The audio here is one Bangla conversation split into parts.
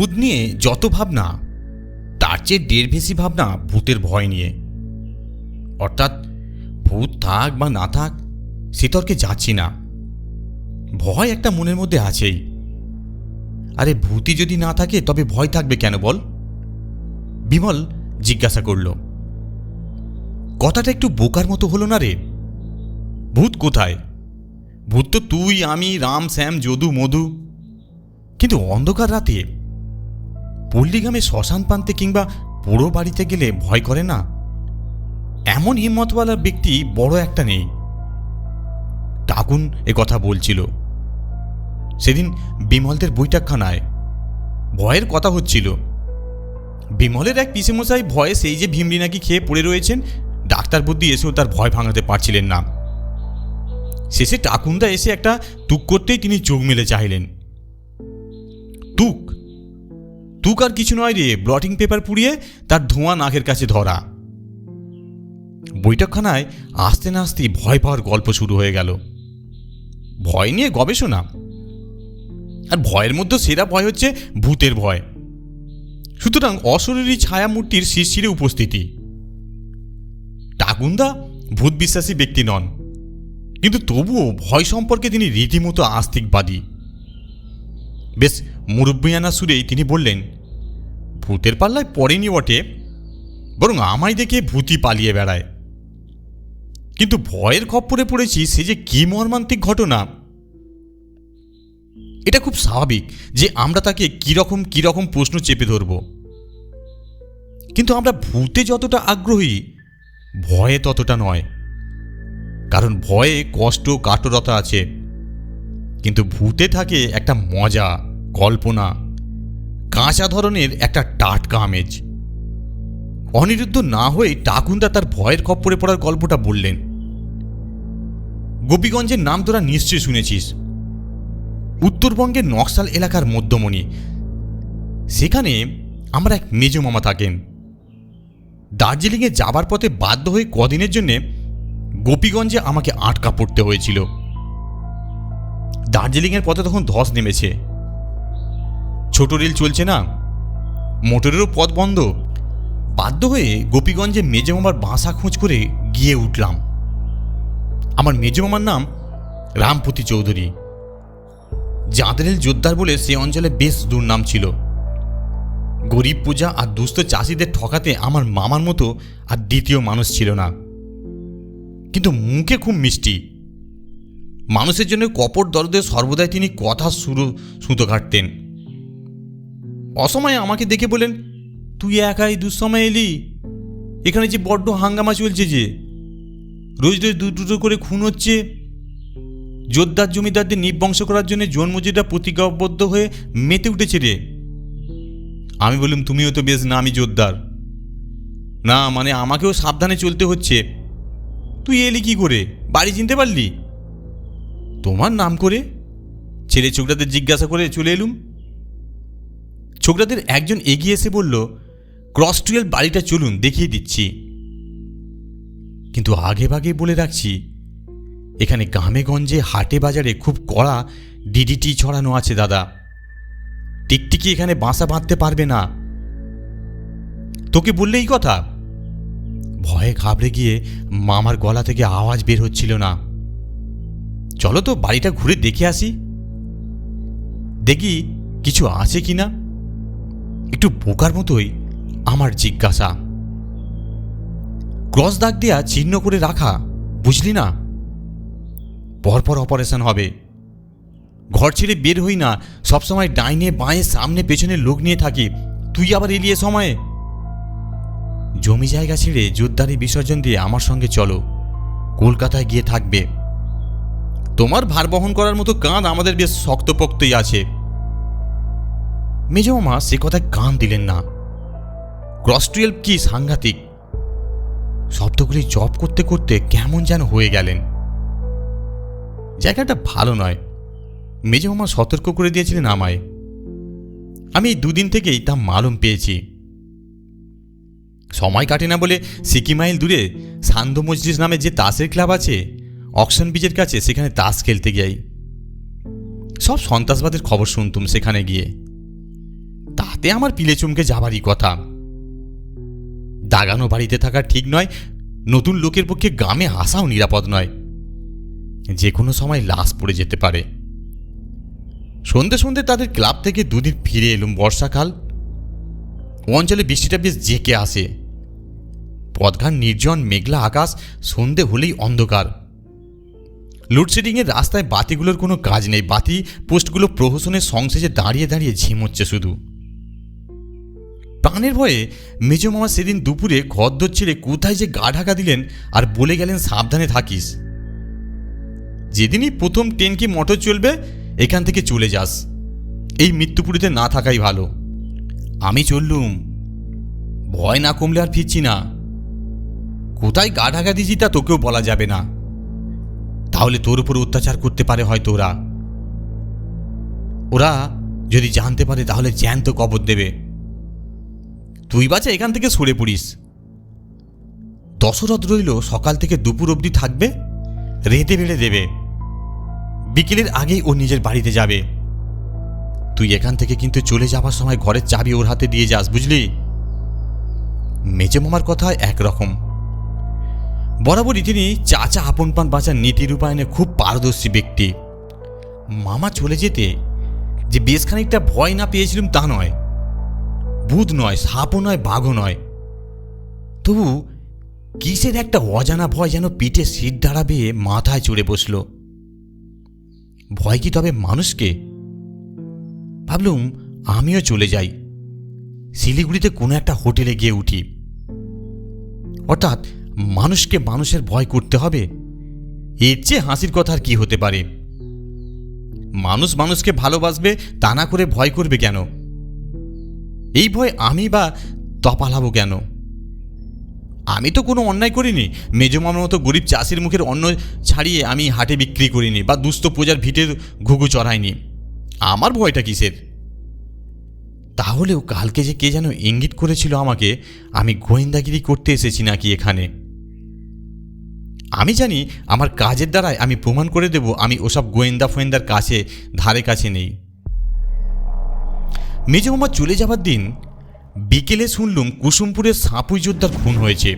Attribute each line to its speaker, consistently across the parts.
Speaker 1: ভূত নিয়ে যত ভাবনা তার চেয়ে ঢের বেশি ভাবনা ভূতের ভয় নিয়ে। অর্থাৎ ভূত থাক বা না থাক সে তর্কে যাচ্ছি না, ভয় একটা মনের মধ্যে আছেই। আরে ভূতই যদি না থাকে তবে ভয় থাকবে কেন বল? বিমল জিজ্ঞাসা করল। কথাটা একটু বোকার মতো হলো না রে? ভূত কোথায়? ভূত তো তুই, আমি, রাম, শ্যাম, যদু, মধু। কিন্তু অন্ধকার রাতে পল্লীগ্রামে শ্মশান প্রান্তে কিংবা পোড়ো বাড়িতে গেলে ভয় করে না? এমন হিম্মতওয়ালা ব্যক্তি বড় একটা নেই। টাকুন এ কথা বলছিল। সেদিন বিমলদের বৈঠকখানায় ভয়ের কথা হচ্ছিল। বিমলের এক পিসেমশাই ভয়ে সেই যে ভিমরি নাকি খেয়ে পড়ে রয়েছেন, ডাক্তার বুদ্ধি এসেও তার ভয় ভাঙাতে পারছিলেন না। শেষে টাকুনদা এসে একটা তুক করতেই তিনি চোখ মেলে চাইলেন। তুক তুক আর কিছু নয় রে, ব্লটিং পেপার পুড়িয়ে তার ধোঁয়া নাকের কাছে ধরা। বৈঠকখানায় আস্তে না আসতে ভয় পাওয়ার গল্প শুরু হয়ে গেল। ভয় নিয়ে গবেষণা। আর ভয়ের মধ্যে সেরা ভয় হচ্ছে ভূতের ভয়। সুতরাং অশরীরী ছায়ামূর্তির শিরশিরে উপস্থিতি। টাকুনদা ভূত বিশ্বাসী ব্যক্তি নন, কিন্তু তবুও ভয় সম্পর্কে তিনি রীতিমতো আস্তিকবাদী। বেশ মুরব্বিয়ানা সুরেই তিনি বললেন, ভূতের পাল্লায় পড়েনি বটে, বরং আমায় দেখে ভূতই পালিয়ে বেড়ায়। কিন্তু ভয়ের খপ্পরে পড়েছি সে যে কি মর্মান্তিক ঘটনা। এটা খুব স্বাভাবিক যে আমরা তাকে কিরকম প্রশ্ন চেপে ধরব। কিন্তু আমরা ভূতে যতটা আগ্রহী ভয়ে ততটা নয়। কারণ ভয়ে কষ্ট কাতরতা আছে, কিন্তু ভূতে থাকে একটা মজা, কল্পনা, কাঁচা ধরনের একটা টাটকা আমেজ। অনিরুদ্ধ না হয়ে টাকুনদা তার ভয়ের খপ্পরে পড়ার গল্পটা বললেন। গোপীগঞ্জের নাম তোরা নিশ্চয়ই শুনেছিস। উত্তরবঙ্গের নকশাল এলাকার মধ্যমণি। সেখানে আমার এক মেজ মামা থাকেন। দার্জিলিংয়ে যাবার পথে বাধ্য হয়ে কদিনের জন্যে গোপীগঞ্জে আমাকে আটকা পড়তে হয়েছিল। দার্জিলিংয়ের পথে তখন ধস নেমেছে, ছোট রেল চলছে না, মোটরেরও পথ বন্ধ। বাধ্য হয়ে গোপীগঞ্জে মেজমামার বাসা খোঁজ করে গিয়ে উঠলাম। আমার মেজমামার নাম রামপতি চৌধুরী। জাঁদরেল জোদ্দার বলে সে অঞ্চলে বেশ দুর্নাম ছিল। গরিব পূজা আর দুস্থ চাষিদের ঠকাতে আমার মামার মতো আর দ্বিতীয় মানুষ ছিল না। কিন্তু মুখে খুব মিষ্টি। মানুষের জন্য কপট দরদে সর্বদাই তিনি কথা সুতো কাটতেন। অসময়ে আমাকে দেখে বলেন, তুই একাই দুঃসময় এলি? এখানে যে বড্ড হাঙ্গামা চলছে, যে রোজ রোজ দুটো করে খুন হচ্ছে। জোরদার জমিদারদের নিবংশ করার জন্য জন্মজিরা প্রতিজ্ঞাবদ্ধ হয়ে মেতে উঠেছে রে। আমি বললাম, তুমিও তো বেশ নামি জোরদার। না মানে আমাকেও সাবধানে চলতে হচ্ছে। তুই এলি কি করে? বাড়ি চিনতে পারলি? তোমার নাম করে ছেলে ছোকরাদের জিজ্ঞাসা করে চলে এলুম। ছোকরাদের একজন এগিয়ে এসে বলল, ক্রস টুয়েল বাড়িটা চলুন, দেখিয়ে দিচ্ছি। কিন্তু আগে ভাগে বলে রাখছি, এখানে গ্রামে গঞ্জে হাটে বাজারে খুব কড়া ডিডিটি ছড়ানো আছে দাদা। টিকটিকি এখানে বাসা বাঁধতে পারবে না। তোকে বললেই কথা। ভয়ে ঘাবড়ে গিয়ে মামার গলা থেকে আওয়াজ বের হচ্ছিল না। চলো তো বাড়িটা ঘুরে দেখে আসি, দেখি কিছু আছে কিনা। একটু বোকার মতোই আমার জিজ্ঞাসা। ক্রস দাগ দেয়া চিহ্ন করে রাখা, বুঝলি না? পরপর অপারেশন হবে। ঘর ছেড়ে বের হই না, সবসময় ডাইনে বাঁয়ে সামনে পেছনে লোক নিয়ে থাকি। তুই আবার এলিয়ে সময়ে। জমি জায়গা ছেড়ে জোরদারি বিসর্জন দিয়ে আমার সঙ্গে চলো, কলকাতায় গিয়ে থাকবে। তোমার ভার বহন করার মতো কাঁধ আমাদের বেশ শক্তপোক্তই আছে। মেজমামা সে কথায় কান দিলেন না। ক্রস 12 কি সাংঘাতিক। শব্দগুলি জপ করতে করতে কেমন যেন হয়ে গেলেন। জায়গাটা ভালো নয়, মেজমামা সতর্ক করে দিয়েছিলেন আমায়। আমি এই দুদিন থেকেই তা মালুম পেয়েছি। সময় কাটে না বলে সিকি মাইল দূরে সান্ধ্য মজলিস নামে যে তাসের ক্লাব আছে, অকশন ব্রিজের কাছে, সেখানে তাস খেলতে যাই। সব সন্ত্রাসবাদের খবর শুনতুম সেখানে গিয়ে। তার তাতে আমার পিলে চমকে যাবারই কথা। দাগানো বাড়িতে থাকা ঠিক নয়, নতুন লোকের পক্ষে গ্রামে আসাও নিরাপদ নয়, যে কোনো সময় লাশ পড়ে যেতে পারে। সন্ধে সন্ধে তাদের ক্লাব থেকে দুদিন ফিরে এলুম। বর্ষাকাল, অঞ্চলে বৃষ্টিটা বেশ জেঁকে আসে। পথঘাট নির্জন, মেঘলা আকাশ, সন্ধে হলেই অন্ধকার। লোডশেডিংয়ের রাস্তায় বাতিগুলোর কোনো কাজ নেই। বাতি পোস্টগুলো প্রহসনের সংসেজে দাঁড়িয়ে দাঁড়িয়ে ঝিমোচ্ছে শুধু। প্রাণের ভয়ে মেজ মামা সেদিন দুপুরে ঘরদোর ছেড়ে কোথায় যে গা ঢাকা দিলেন আর বলে গেলেন সাবধানে থাকিস। যেদিনই প্রথম ট্রেন কি মোটর চলবে এখান থেকে চলে যাস, এই মৃত্যুপুরীতে না থাকাই ভালো। আমি চললুম। ভয় না কমলে আর ফিরছি না। কোথায় গা ঢাকা দিয়েছি তা তোকেও বলা যাবে না, তাহলে তোর উপর অত্যাচার করতে পারে হয়তো ওরা যদি জানতে পারে তাহলে জ্যান্ত কবর দেবে। তুই বাচ্চা এখান থেকে সরে পড়িস। দশরথ রইল সকাল থেকে দুপুর অবধি থাকবে, রেঁধে বেড়ে দেবে। বিকেলের আগেই ও নিজের বাড়িতে যাবে। তুই এখান থেকে কিন্তু চলে যাবার সময় ঘরের চাবি ওর হাতে দিয়ে যাস, বুঝলি? মেজে মামার কথা একরকম। বরাবরই তিনি চাচা আপন পান বাঁচার নীতি রূপায়ণে খুব পারদর্শী ব্যক্তি। মামা চলে যেতে যে বেশ খানিকটা ভয় না পেয়েছিলাম তা নয়, ভূত নয়, সাপও নয়, বাঘও নয়, তবু কিসের একটা অজানা ভয় যেন পিঠে সিট দাঁড়াবে, মাথায় চড়ে বসল। ভয় কি তবে মানুষকে? ভাবলুম আমিও চলে যাই, শিলিগুড়িতে কোনো একটা হোটেলে গিয়ে উঠি। অর্থাৎ মানুষকে মানুষের ভয় করতে হবে, এর চেয়ে হাসির কথা আর কি হতে পারে? মানুষ মানুষকে ভালোবাসবে, তা না করে ভয় করবে কেন? এই ভয় আমি বা তপালাবো কেন? আমি তো কোনো অন্যায় করিনি। মেজমামার মতো গরিব চাষির মুখের অন্ন ছাড়িয়ে আমি হাটে বিক্রি করিনি বা দুস্থ প্রজার ভিটের ঘুঘু চড়াইনি। আমার ভয়টা কিসের? তাহলেও কালকে যে কে যেন ইঙ্গিত করেছিল আমাকে, আমি গোয়েন্দাগিরি করতে এসেছি নাকি এখানে। আমি জানি আমার কাজের দ্বারাই আমি প্রমাণ করে দেব আমি ওসব গোয়েন্দা ফোয়েন্দার কাছে ধারে কাছে নেই। মেজমামা চলে যাবার দিন বিকেলে শুনলুম কুসুমপুরের সাপুই যোদ্ধার খুন হয়েছে।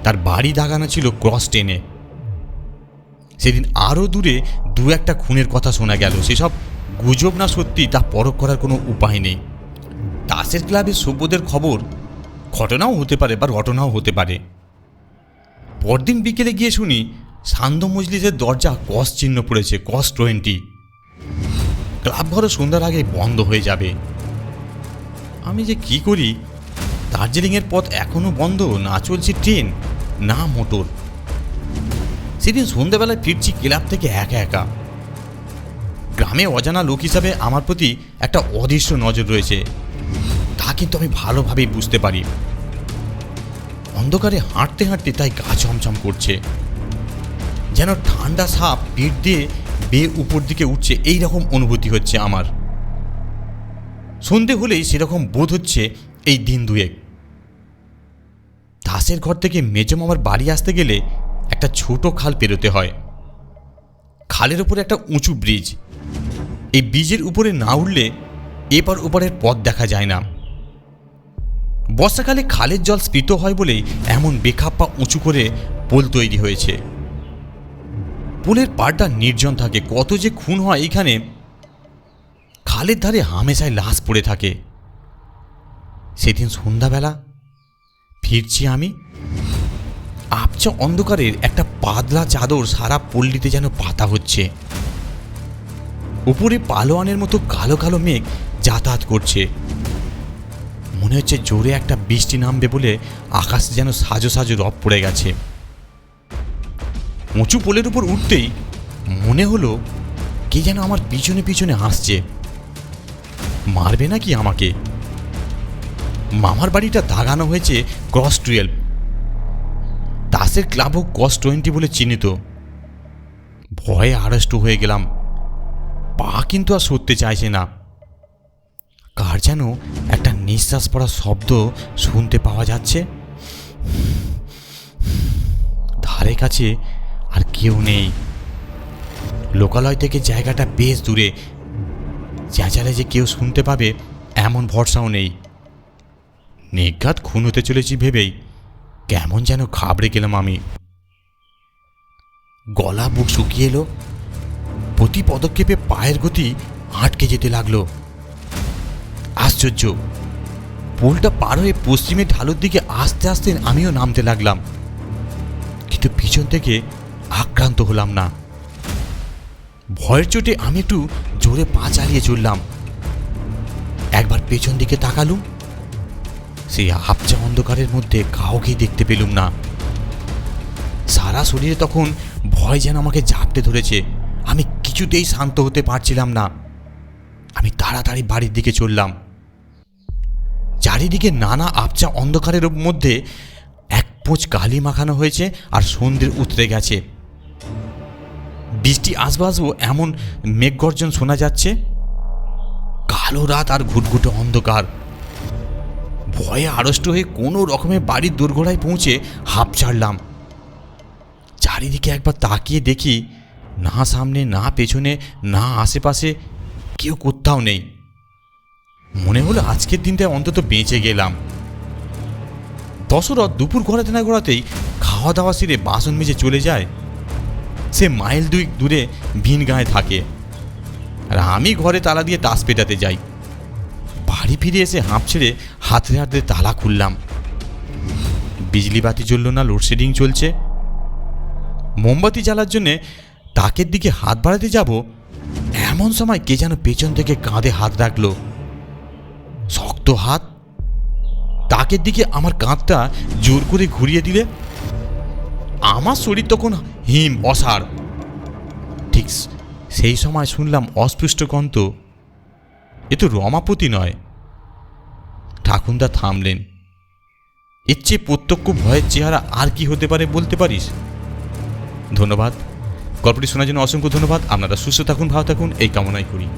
Speaker 1: তার বাড়ি দাগানো ছিল ক্রস ট্রেনে। সেদিন আরও দূরে দু একটা খুনের কথা শোনা গেল। সেসব গুজব না সত্যি তা পরখ করার কোনো উপায় নেই। তাসের ক্লাবের সভ্যদের খবর ঘটনাও হতে পারে বা রটনাও হতে পারে। পরদিন বিকেলে গিয়ে শুনি সান্ধ্য মজলিসের দরজা কস চিহ্ন পড়েছে, কস 20। ক্লাব ঘরে সন্ধ্যার আগে বন্ধ হয়ে যাবে। আমি যে কি করি? দার্জিলিংয়ের পথ এখনো বন্ধ, না চলছে ট্রেন না মোটর। সেদিন সন্ধ্যাবেলায় ফিরছি ক্লাব থেকে একা একা। গ্রামে অজানা লোক হিসাবে আমার প্রতি একটা অদৃশ্য নজর রয়েছে, তা কিন্তু আমি ভালোভাবেই বুঝতে পারি। অন্ধকারে হাঁটতে হাঁটতে তাই গা ছমছম করছে, যেন ঠান্ডা সাপ পিঠ দিয়ে বেয়ে উপর দিকে উঠছে, এই রকম অনুভূতি হচ্ছে আমার। সন্ধে হলেই সেরকম বোধ হচ্ছে এই দিন দুয়েক। দাসের ঘর থেকে মেজমামার বাড়ি আসতে গেলে একটা ছোট খাল পেরোতে হয়। খালের উপরে একটা উঁচু ব্রিজ। এই ব্রিজের উপরে না উঠলে এপার ওপারের পথ দেখা যায় না। বর্ষাকালে খালের জল স্ফীত হয় বলেই এমন বেখাপ্পা উঁচু করে পোল তৈরি হয়েছে। পোলের পাড়টা নির্জন থাকে। কত যে খুন হয় এইখানে। খালের ধারে হামেশায় লাশ পড়ে থাকে। সেদিন সন্ধ্যাবেলা ফিরছি আমি। আবছা অন্ধকারের একটা পাতলা চাদর সারা পল্লীতে যেন পাতা হচ্ছে। উপরে পালোয়ানের মতো কালো কালো মেঘ যাতায়াত করছে। মনে হচ্ছে জোরে একটা বৃষ্টি নামবে বলে আকাশ যেন সাজো সাজো রব পড়ে গেছে। উঁচু পোলের উপর উঠতেই মনে হলো কে যেন আমার পিছনে পিছনে আসছে। মারবে নাকি আমাকে? মামার বাড়িটা দাগানো হয়েছে ক্রস 12। দাসের ক্লাবও ক্রস 20 বলে চিহ্নিত। ভয়ে আড়ষ্ট হয়ে গেলাম। পা কিন্তু আর সরতে চাইছে না। কার যেন একটা নিঃশ্বাস পড়ার শব্দ শুনতে পাওয়া যাচ্ছে। ধারে কাছে আর কেউ নেই। লোকালয় থেকে জায়গাটা বেশ দূরে। চেঁচালে যে কেউ শুনতে পাবে এমন ভরসাও নেই। নিঘাত খুন হতে চলেছি ভেবেই কেমন যেন ঘাবড়ে গেলাম আমি। গলা বুক শুকিয়ে এলো, প্রতি পদক্ষেপে পায়ের গতি আটকে যেতে লাগলো। আশ্চর্য, পোলটা পার হয়ে পশ্চিমের ঢালুর দিকে আস্তে আস্তে আমিও নামতে লাগলাম, কিন্তু পিছন থেকে আক্রান্ত হলাম না। ভয়ের চোটে আমি একটু জোরে পা চালিয়ে চললাম। একবার পেছন দিকে তাকালুম, সেই আবছা অন্ধকারের মধ্যে কাউকেই দেখতে পেলুম না। সারা শরীরে তখন ভয় যেন আমাকে ঝাপটে ধরেছে। আমি কিছুতেই শান্ত হতে পারছিলাম না। আমি তাড়াতাড়ি বাড়ির দিকে চললাম। চারিদিকে নানা আবছা অন্ধকারের মধ্যে এক পোঁচ কালি মাখানো হয়েছে, আর সন্ধ্যে উতরে গেছে। বৃষ্টি আসবো আসবো এমন মেঘগর্জন শোনা যাচ্ছে। কালো রাত আর ঘুটঘুটে অন্ধকার। ভয়ে আড়ষ্ট হয়ে কোনো রকমে বাড়ির দোরগোড়ায় পৌঁছে হাঁপ ছাড়লাম। চারিদিকে একবার তাকিয়ে দেখি, না সামনে না পেছনে না আশেপাশে কেউ কোথাও নেই। মনে হলো আজকের দিনটা অন্তত বেঁচে গেলাম। দশরথ দুপুর গড়াতে না গড়াতেই খাওয়া দাওয়া সেরে বাসন মেজে চলে যায়। সে মাইল 2 দূরে ভিন গাঁয়ে থাকে, আর আমি ঘরে তালা দিয়ে তাস পেটাতে যাই। বাড়ি ফিরে এসে হাঁপ ছেড়ে হাতড়ে হাতড়ে তালা খুললাম। বিজলি বাতি জ্বলল না, লোডশেডিং চলছে। মোমবাতি জ্বালার জন্যে তাকের দিকে হাত বাড়াতে যাব, এমন সময় কে যেন পেছন থেকে কাঁধে হাত রাখলো। শক্ত হাত। তাকের দিকে আমার কাঁধটা জোর করে ঘুরিয়ে দিলে আমার শরীর তখন হিম অসাড়। ঠিক সেই সময় শুনলাম অস্পষ্ট কণ্ঠ, এ তো রমাপতি নয়। ঠাকুরদা থামলেন। এর চেয়ে প্রত্যক্ষ ভয়ের চেহারা আর কি হতে পারে বলতে পারিস? ধন্যবাদ। গল্পটি শোনার জন্য অসংখ্য ধন্যবাদ। আপনারা সুস্থ থাকুন, ভালো থাকুন এই কামনাই করি।